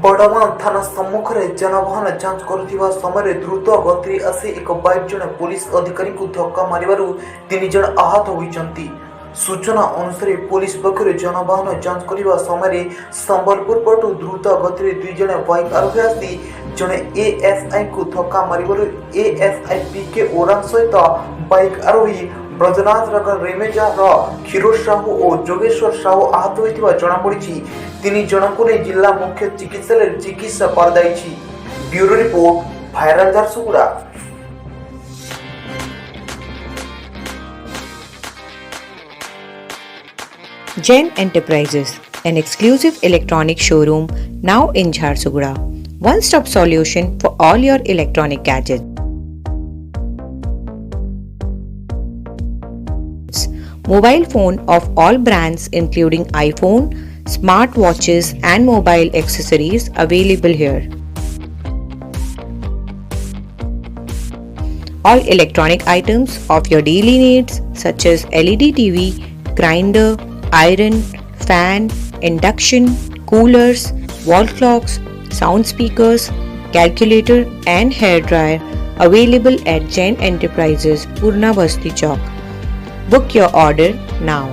बड़वान थाना सम्मुख में जानवाहन जांच करुवा समय द्रुत गति आसी एक बाइक जड़े पुलिस अधिकारी को धक्का मारिबारु 3 जन आहत होइचंती। सूचना अनुसार पुलिस पक्षर जानवाहन जांच करने समय संबलपुर पटु द्रुत गति 2 जन बाइक आरोही आसी जड़े एएसआई को धक्का मारिबारु एएसआई पीके ओरान सहित बाइक आरोही ब्रजनाथ नगर रेमेजार क्षीरोद साहू और जोगेश्वर साहू आहत होइतिबा जणा पड़िछि। 3 जनकु ने जिला मुख्य चिकित्सालय चिकित्सा कराई। Bureau report viral Jharsuguda. Jain Enterprises, an exclusive electronic showroom now in Jharsuguda. One-stop solution for all your electronic gadgets. Mobile phone of all brands including iPhone, smartwatches and mobile accessories available here. All electronic items of your daily needs such as LED TV, grinder, iron, fan, induction, coolers, wall clocks, sound speakers, calculator and hair dryer available at Jain Enterprises, Purna Basti Chowk. Book your order now.